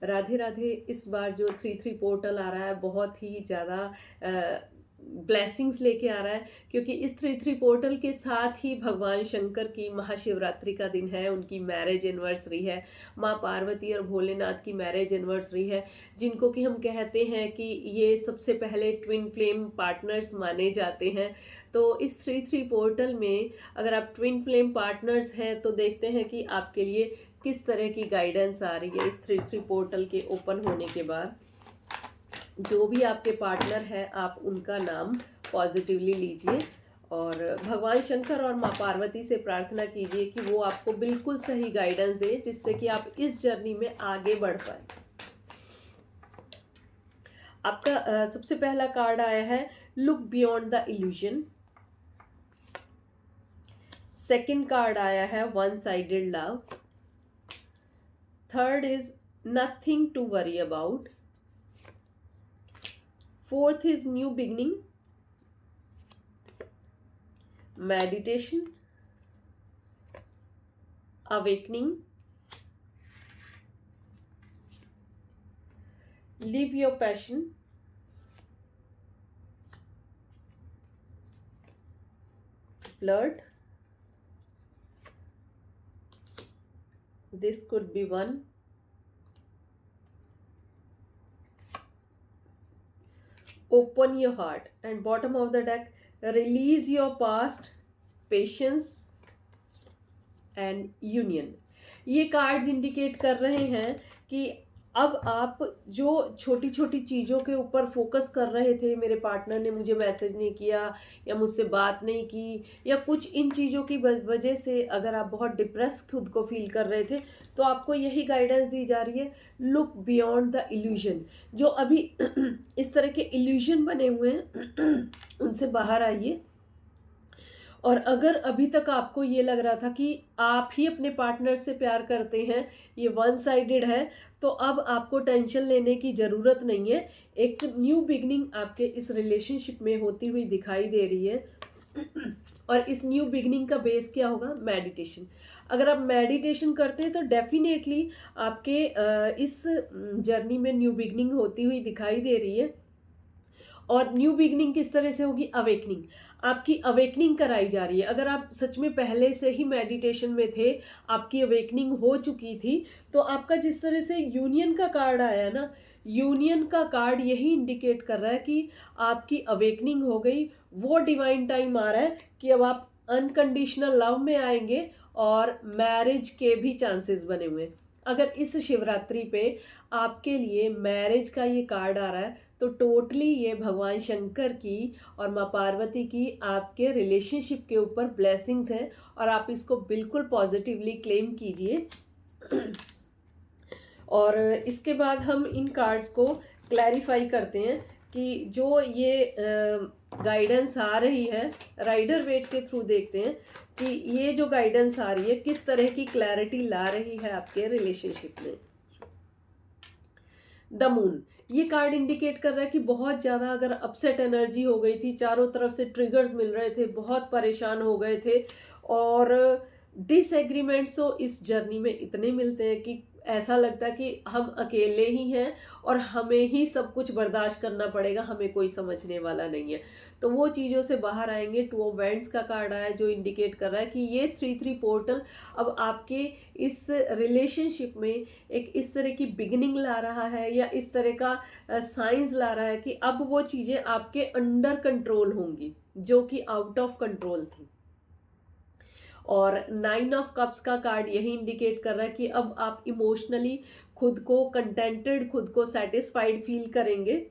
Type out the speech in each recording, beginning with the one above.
राधे राधे। इस बार जो 3-3 पोर्टल आ रहा है बहुत ही ज़्यादा ब्लेसिंग्स लेके आ रहा है, क्योंकि इस 3-3 पोर्टल के साथ ही भगवान शंकर की महाशिवरात्रि का दिन है, उनकी मैरिज एनिवर्सरी है, माँ पार्वती और भोलेनाथ की मैरिज एनिवर्सरी है, जिनको कि हम कहते हैं कि ये सबसे पहले ट्विन फ्लेम पार्टनर्स माने जाते हैं। तो इस 3-3 पोर्टल में अगर आप ट्विन फ्लेम पार्टनर्स हैं तो देखते हैं कि आपके लिए किस तरह की गाइडेंस आ रही है इस 3-3 पोर्टल के ओपन होने के बाद। जो भी आपके पार्टनर है आप उनका नाम पॉजिटिवली लीजिए और भगवान शंकर और माँ पार्वती से प्रार्थना कीजिए कि वो आपको बिल्कुल सही गाइडेंस दे, जिससे कि आप इस जर्नी में आगे बढ़ पाए। आपका सबसे पहला कार्ड आया है look beyond the illusion. Second card आया है one sided love. Third is nothing to worry about. Fourth is new beginning, meditation, awakening, live your passion, flirt. This could be one. Open your heart, and bottom of the deck, release your past, patience and union. ये cards indicate कर रहे हैं कि अब आप जो छोटी छोटी चीज़ों के ऊपर फोकस कर रहे थे, मेरे पार्टनर ने मुझे मैसेज नहीं किया या मुझसे बात नहीं की या कुछ इन चीज़ों की वजह से अगर आप बहुत डिप्रेस खुद को फील कर रहे थे, तो आपको यही गाइडेंस दी जा रही है, लुक बियॉन्ड द इल्यूजन। जो अभी इस तरह के इल्यूजन बने हुए हैं उनसे बाहर आइए। और अगर अभी तक आपको ये लग रहा था कि आप ही अपने पार्टनर से प्यार करते हैं, ये वन साइडेड है, तो अब आपको टेंशन लेने की ज़रूरत नहीं है। एक न्यू बिगनिंग आपके इस रिलेशनशिप में होती हुई दिखाई दे रही है। और इस न्यू बिगनिंग का बेस क्या होगा? मेडिटेशन। अगर आप मेडिटेशन करते हैं तो डेफिनेटली आपके इस जर्नी में न्यू बिगनिंग होती हुई दिखाई दे रही है। और न्यू बिगनिंग किस तरह से होगी? अवेकनिंग। आपकी अवेकनिंग कराई जा रही है। अगर आप सच में पहले से ही मेडिटेशन में थे, आपकी अवेकनिंग हो चुकी थी, तो आपका जिस तरह से यूनियन का कार्ड आया ना, यूनियन का कार्ड यही इंडिकेट कर रहा है कि आपकी अवेकनिंग हो गई। वो डिवाइन टाइम आ रहा है कि अब आप अनकंडीशनल लव में आएंगे और मैरिज के भी चांसेस बने हुए हैं। अगर इस शिवरात्रि पे आपके लिए मैरिज का ये कार्ड आ रहा है, तो टोटली ये भगवान शंकर की और माँ पार्वती की आपके रिलेशनशिप के ऊपर ब्लेसिंग्स हैं और आप इसको बिल्कुल पॉजिटिवली क्लेम कीजिए। और इसके बाद हम इन कार्ड्स को क्लैरिफाई करते हैं कि जो ये गाइडेंस आ रही है, राइडर वेट के थ्रू देखते हैं कि ये जो गाइडेंस आ रही है किस तरह की क्लैरिटी ला रही है आपके रिलेशनशिप में। द मून, ये कार्ड इंडिकेट कर रहा है कि बहुत ज़्यादा अगर अपसेट एनर्जी हो गई थी, चारों तरफ से ट्रिगर्स मिल रहे थे, बहुत परेशान हो गए थे और डिसएग्रीमेंट्स तो इस जर्नी में इतने मिलते हैं कि ऐसा लगता है कि हम अकेले ही हैं और हमें ही सब कुछ बर्दाश्त करना पड़ेगा, हमें कोई समझने वाला नहीं है। तो वो चीज़ों से बाहर आएंगे। 2 ऑफ वैंड्स का कार्ड आया जो इंडिकेट कर रहा है कि ये 3-3 पोर्टल अब आपके इस रिलेशनशिप में एक इस तरह की बिगिनिंग ला रहा है या इस तरह का साइंस ला रहा है कि अब वो चीज़ें आपके अंडर कंट्रोल होंगी जो कि आउट ऑफ कंट्रोल थी। और 9 ऑफ कप्स का कार्ड यही इंडिकेट कर रहा है कि अब आप इमोशनली खुद को कंटेंटेड, खुद को सेटिस्फाइड फील करेंगे।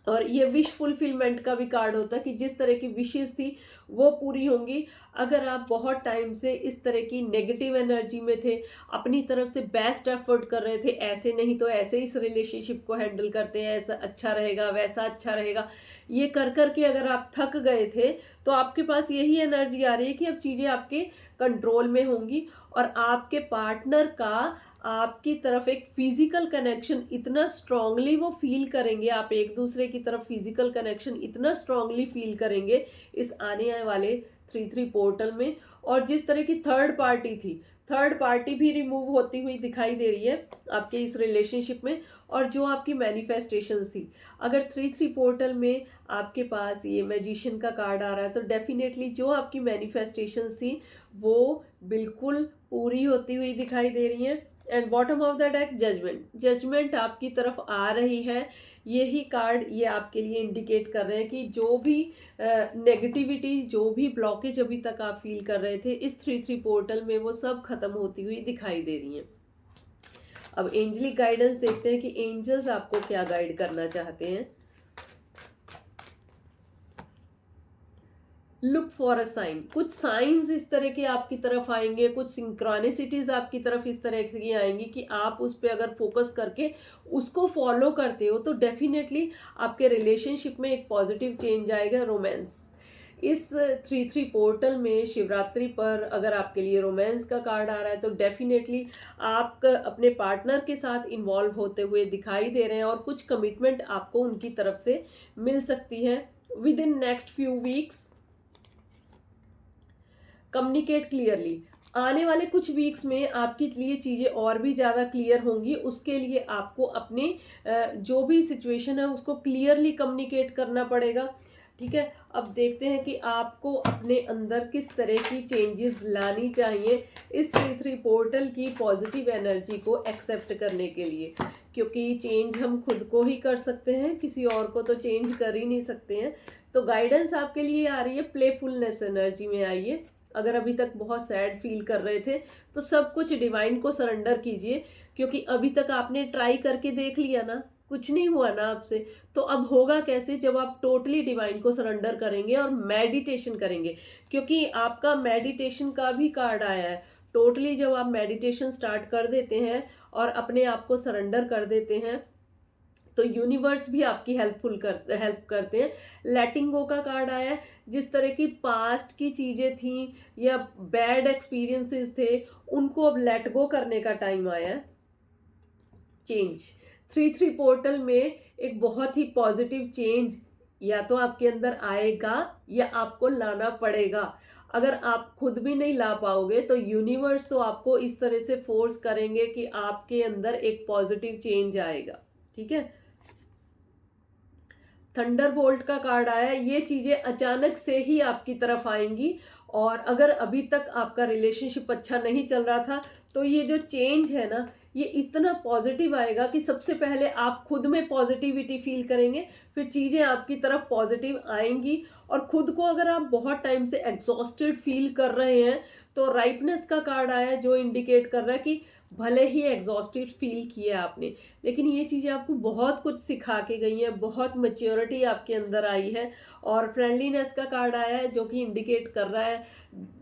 और ये विश फुलफिलमेंट का भी कार्ड होता है कि जिस तरह की विशेस थी वो पूरी होंगी। अगर आप बहुत टाइम से इस तरह की नेगेटिव एनर्जी में थे, अपनी तरफ से बेस्ट एफर्ट कर रहे थे, ऐसे नहीं तो ऐसे इस रिलेशनशिप को हैंडल करते हैं, ऐसा अच्छा रहेगा, वैसा अच्छा रहेगा, ये कर कर के अगर आप थक गए थे, तो आपके पास यही एनर्जी आ रही है कि अब चीज़ें आपके कंट्रोल में होंगी और आपके पार्टनर का आपकी तरफ एक फिजिकल कनेक्शन इतना स्ट्रांगली वो फील करेंगे, आप एक दूसरे की तरफ फिजिकल कनेक्शन इतना स्ट्रांगली फील करेंगे इस आने वाले 3-3 पोर्टल में। और जिस तरह की थर्ड पार्टी थी, थर्ड पार्टी भी रिमूव होती हुई दिखाई दे रही है आपके इस रिलेशनशिप में। और जो आपकी मैनिफेस्टेशंस थी, अगर 3-3 पोर्टल में आपके पास ये मैजिशियन का कार्ड आ रहा है तो डेफिनेटली जो आपकी मैनिफेस्टेशंस थी वो बिल्कुल पूरी होती हुई दिखाई दे रही हैं। And bottom of the deck judgement, judgement आपकी तरफ आ रही है। यही कार्ड ये आपके लिए इंडिकेट कर रहे हैं कि जो भी नेगेटिविटी, जो भी ब्लॉकेज अभी तक आप फील कर रहे थे इस 3-3 पोर्टल में, वो सब खत्म होती हुई दिखाई दे रही हैं। अब एंजलिक गाइडेंस देखते हैं कि एंजल्स आपको क्या गाइड करना चाहते हैं। लुक फॉर अ साइन, कुछ साइंस इस तरह के आपकी तरफ आएंगे, कुछ सिंक्रोनिसिटीज आपकी तरफ इस तरह की आएंगी कि आप उस पर अगर फोकस करके उसको फॉलो करते हो तो डेफिनेटली आपके रिलेशनशिप में एक पॉजिटिव चेंज आएगा। रोमांस, इस 3-3 पोर्टल में शिवरात्रि पर अगर आपके लिए रोमांस का कार्ड आ रहा है तो डेफिनेटली आप अपने पार्टनर के साथ इन्वॉल्व होते हुए दिखाई दे रहे हैं और कुछ कमिटमेंट आपको उनकी तरफ से मिल सकती है with in next few weeks. Communicate clearly, आने वाले कुछ वीक्स में आपके लिए चीज़ें और भी ज़्यादा क्लियर होंगी। उसके लिए आपको अपने जो भी सिचुएशन है उसको क्लियरली कम्युनिकेट करना पड़ेगा। ठीक है, अब देखते हैं कि आपको अपने अंदर किस तरह की चेंजेस लानी चाहिए इस 3-3 पोर्टल की पॉजिटिव एनर्जी को एक्सेप्ट करने के लिए, क्योंकि चेंज हम खुद को ही कर सकते हैं, किसी और को तो चेंज कर ही नहीं सकते हैं। तो गाइडेंस आपके लिए आ रही है, प्लेफुलनेस एनर्जी में आइए। अगर अभी तक बहुत सैड फील कर रहे थे तो सब कुछ डिवाइन को सरेंडर कीजिए, क्योंकि अभी तक आपने ट्राई करके देख लिया ना, कुछ नहीं हुआ ना आपसे, तो अब होगा कैसे जब आप टोटली डिवाइन को सरेंडर करेंगे और मेडिटेशन करेंगे, क्योंकि आपका मेडिटेशन का भी कार्ड आया है। टोटली जब आप मेडिटेशन स्टार्ट कर देते हैं और अपने आप को सरेंडर कर देते हैं तो यूनिवर्स भी आपकी हेल्प करते हैं। लेटिंग गो का कार्ड आया है, जिस तरह की पास्ट की चीज़ें थी या बैड एक्सपीरियंसेस थे उनको अब लेट गो करने का टाइम आया है। चेंज, 3-3 पोर्टल में एक बहुत ही पॉजिटिव चेंज या तो आपके अंदर आएगा या आपको लाना पड़ेगा। अगर आप खुद भी नहीं ला पाओगे तो यूनिवर्स तो आपको इस तरह से फोर्स करेंगे कि आपके अंदर एक पॉजिटिव चेंज आएगा। ठीक है, थंडरबोल्ट का कार्ड आया, ये चीज़ें अचानक से ही आपकी तरफ आएंगी। और अगर अभी तक आपका रिलेशनशिप अच्छा नहीं चल रहा था तो ये जो चेंज है ना, ये इतना पॉजिटिव आएगा कि सबसे पहले आप खुद में पॉजिटिविटी फील करेंगे, फिर चीज़ें आपकी तरफ पॉजिटिव आएंगी। और खुद को अगर आप बहुत टाइम से एग्जॉस्टेड फील कर रहे हैं तो राइपनेस का कार्ड आया जो इंडिकेट कर रहा है कि भले ही एग्जॉस्टेड फील किया आपने, लेकिन ये चीज़ें आपको बहुत कुछ सिखा के गई हैं, बहुत मैच्योरिटी आपके अंदर आई है। और फ्रेंडलीनेस का कार्ड आया है जो कि इंडिकेट कर रहा है,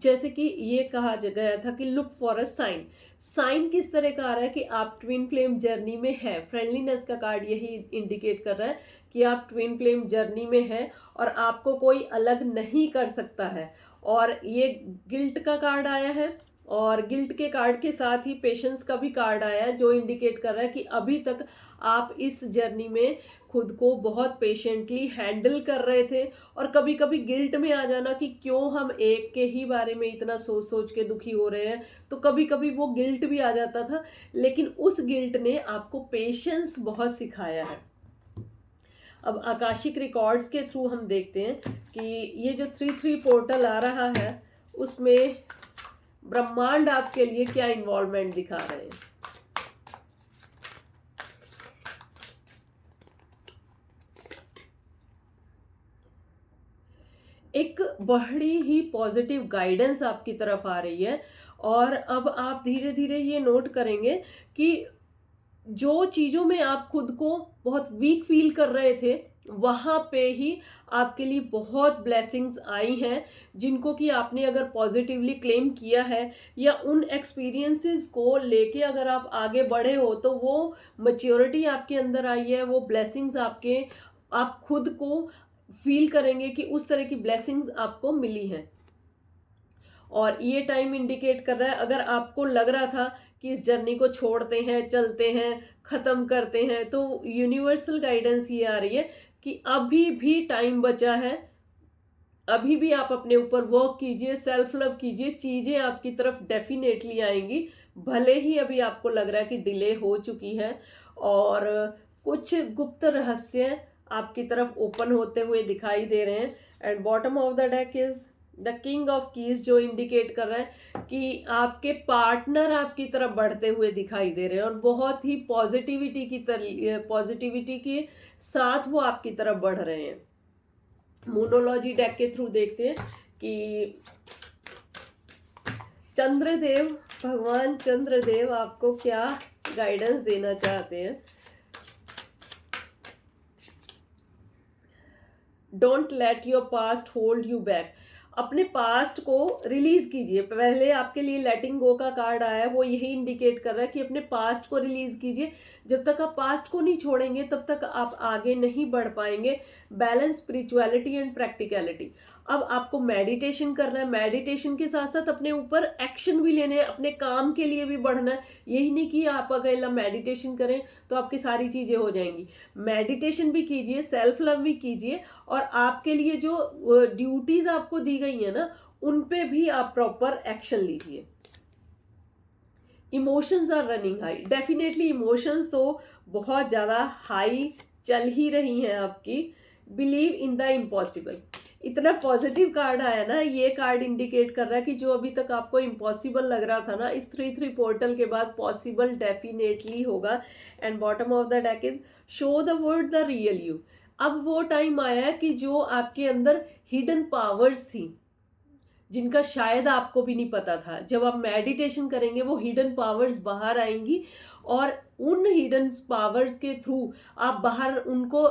जैसे कि ये कहा गया था कि look for a sign. Sign किस तरह का आ रहा है कि आप ट्विन फ्लेम जर्नी में है। फ्रेंडलीनेस का कार्ड यही इंडिकेट कर रहा है कि आप ट्विन फ्लेम जर्नी में है और आपको कोई अलग नहीं कर सकता है। और ये गिल्ट का कार्ड आया है, और गिल्ट के कार्ड के साथ ही पेशेंस का भी कार्ड आया है जो इंडिकेट कर रहा है कि अभी तक आप इस जर्नी में खुद को बहुत पेशेंटली हैंडल कर रहे थे। और कभी कभी गिल्ट में आ जाना कि क्यों हम एक के ही बारे में इतना सोच सोच के दुखी हो रहे हैं, तो कभी कभी वो गिल्ट भी आ जाता था, लेकिन उस गिल्ट ने आपको पेशेंस बहुत सिखाया है। अब आकाशिक रिकॉर्ड्स के थ्रू हम देखते हैं कि ये जो 3-3 पोर्टल आ रहा है उसमें ब्रह्मांड आपके लिए क्या इन्वॉल्वमेंट दिखा रहे हैं। एक बड़ी ही पॉजिटिव गाइडेंस आपकी तरफ आ रही है। और अब आप धीरे धीरे ये नोट करेंगे कि जो चीज़ों में आप खुद को बहुत वीक फील कर रहे थे वहाँ पे ही आपके लिए बहुत ब्लेसिंग्स आई हैं, जिनको कि आपने अगर पॉजिटिवली क्लेम किया है या उन एक्सपीरियंसेस को लेके अगर आप आगे बढ़े हो तो वो मैच्योरिटी आपके अंदर आई है, वो ब्लेसिंग्स आपके, आप खुद को फील करेंगे कि उस तरह की ब्लेसिंग्स आपको मिली हैं। और ये टाइम इंडिकेट कर रहा है, अगर आपको लग रहा था कि इस जर्नी को छोड़ते हैं, चलते हैं, ख़त्म करते हैं, तो यूनिवर्सल गाइडेंस ये आ रही है कि अभी भी टाइम बचा है अभी भी आप अपने ऊपर वर्क कीजिए, सेल्फ लव कीजिए, चीज़ें आपकी तरफ डेफिनेटली आएंगी। भले ही अभी आपको लग रहा है कि डिले हो चुकी है और कुछ गुप्त रहस्य आपकी तरफ ओपन होते हुए दिखाई दे रहे हैं। And bottom of the deck is the king of keys, जो इंडिकेट कर रहा है कि आपके पार्टनर आपकी तरफ बढ़ते हुए दिखाई दे रहे हैं और बहुत ही पॉजिटिविटी के साथ वो आपकी तरफ बढ़ रहे हैं। मोनोलॉजी डेक के थ्रू देखते हैं कि चंद्रदेव, भगवान चंद्रदेव आपको क्या गाइडेंस देना चाहते हैं। Don't let your past hold you back, अपने पास्ट को रिलीज कीजिए। पहले आपके लिए लेटिंग गो का कार्ड आया है, वो यही इंडिकेट कर रहा है कि अपने पास्ट को रिलीज कीजिए। जब तक आप पास्ट को नहीं छोड़ेंगे तब तक आप आगे नहीं बढ़ पाएंगे। Balance spirituality and practicality. अब आपको मेडिटेशन करना है, मेडिटेशन के साथ साथ अपने ऊपर एक्शन भी लेने हैं, अपने काम के लिए भी बढ़ना है। यही नहीं कि आप अगर मेडिटेशन करें तो आपकी सारी चीज़ें हो जाएंगी। मेडिटेशन भी कीजिए, सेल्फ लव भी कीजिए और आपके लिए जो ड्यूटीज आपको दी गई है ना, उन पे भी आप प्रॉपर एक्शन लीजिए। Emotions are running high, definitely emotions तो बहुत ज़्यादा हाई चल ही रही हैं आपकी। बिलीव इन द इम्पॉसिबल, इतना पॉजिटिव कार्ड आया ना, ये कार्ड इंडिकेट कर रहा है कि जो अभी तक आपको इम्पॉसिबल लग रहा था ना, इस 3-3 पोर्टल के बाद पॉसिबल डेफिनेटली होगा। And bottom of the deck is show the world the real you. अब वो टाइम आया कि जो आपके अंदर हिडन पावर्स थी, जिनका शायद आपको भी नहीं पता था, जब आप मेडिटेशन करेंगे वो हिडन पावर्स बाहर आएंगी और उन हिडन पावर्स के थ्रू आप बाहर उनको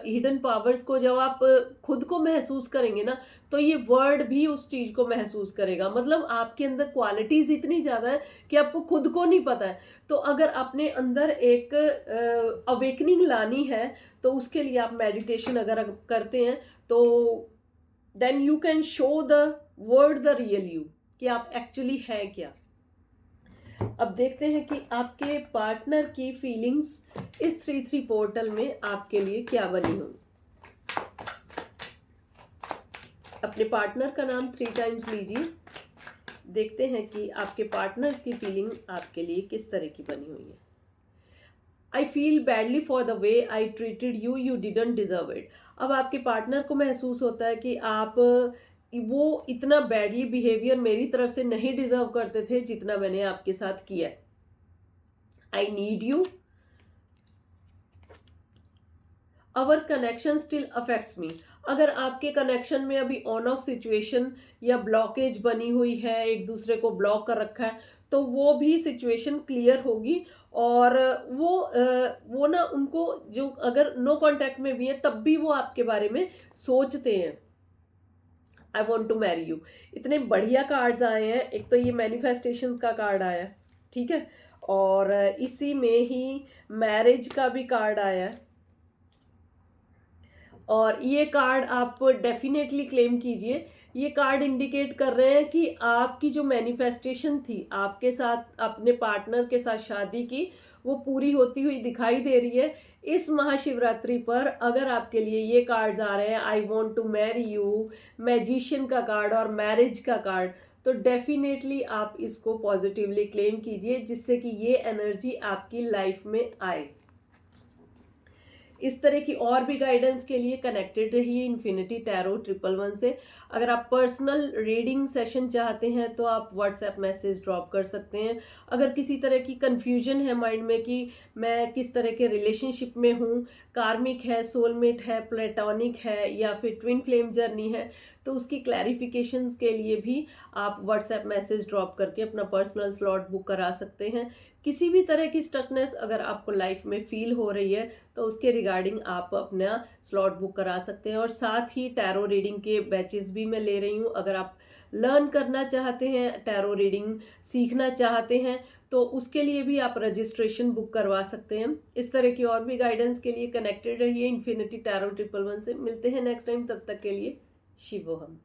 हिडन पावर्स को जब आप खुद को महसूस करेंगे ना, तो ये वर्ड भी उस चीज़ को महसूस करेगा। मतलब आपके अंदर क्वालिटीज़ इतनी ज़्यादा है कि आपको खुद को नहीं पता है। तो अगर अपने अंदर एक अवेकनिंग लानी है तो उसके लिए आप मेडिटेशन अगर करते हैं तो then you can show the world the real you, कि आप एक्चुअली हैं क्या। अब देखते हैं कि आपके पार्टनर की फीलिंग्स इस 3-3 पोर्टल में आपके लिए क्या बनी होंगी। अपने पार्टनर का नाम 3 टाइम्स लीजिए। देखते हैं कि आपके पार्टनर की फीलिंग आपके लिए किस तरह की बनी हुई है। I feel badly for the way I treated you, you didn't deserve it. अब आपके पार्टनर को महसूस होता है कि आप वो इतना बैडली बिहेवियर मेरी तरफ से नहीं डिजर्व करते थे जितना मैंने आपके साथ किया। I need you, our connection still affects me. अगर आपके कनेक्शन में अभी ऑन ऑफ सिचुएशन या ब्लॉकेज बनी हुई है, एक दूसरे को ब्लॉक कर रखा है, तो वो भी सिचुएशन क्लियर होगी। और वो ना उनको जो अगर नो कांटेक्ट में भी है तब भी वो आपके बारे में सोचते हैं। I want to marry you. इतने बढ़िया कार्ड्स आए हैं। एक तो ये मैनिफेस्टेशंस का कार्ड आया, ठीक है, और इसी में ही मैरिज का भी कार्ड आया है। और ये कार्ड आप डेफिनेटली क्लेम कीजिए। ये कार्ड इंडिकेट कर रहे हैं कि आपकी जो मैनिफेस्टेशन थी आपके साथ, अपने पार्टनर के साथ शादी की, वो पूरी होती हुई दिखाई दे रही है। इस महाशिवरात्रि पर अगर आपके लिए ये कार्ड्स आ रहे हैं, I want to marry you, magician का कार्ड और मैरिज का कार्ड, तो डेफिनेटली आप इसको पॉजिटिवली क्लेम कीजिए, जिससे कि ये एनर्जी आपकी लाइफ में आए। इस तरह की और भी गाइडेंस के लिए कनेक्टेड रहिए इन्फिनिटी टैरो 111 से। अगर आप पर्सनल रीडिंग सेशन चाहते हैं तो आप व्हाट्सएप मैसेज ड्रॉप कर सकते हैं। अगर किसी तरह की कन्फ्यूजन है माइंड में कि मैं किस तरह के रिलेशनशिप में हूँ, कार्मिक है, सोलमेट है, प्लेटोनिक है या फिर ट्विन फ्लेम जर्नी है, तो उसकी क्लैरिफिकेशंस के लिए भी आप व्हाट्सएप मैसेज ड्रॉप करके अपना पर्सनल स्लॉट बुक करा सकते हैं। किसी भी तरह की स्टकनेस अगर आपको लाइफ में फील हो रही है तो उसके रिगार्डिंग आप अपना स्लॉट बुक करा सकते हैं। और साथ ही टैरो रीडिंग के बैचेस भी मैं ले रही हूँ। अगर आप लर्न करना चाहते हैं, टैरो रीडिंग सीखना चाहते हैं, तो उसके लिए भी आप रजिस्ट्रेशन बुक करवा सकते हैं। इस तरह की और भी गाइडेंस के लिए कनेक्टेड रहिए इन्फिनिटी टैरो 111 से। मिलते हैं नेक्स्ट टाइम, तब तक के लिए शिवोहम।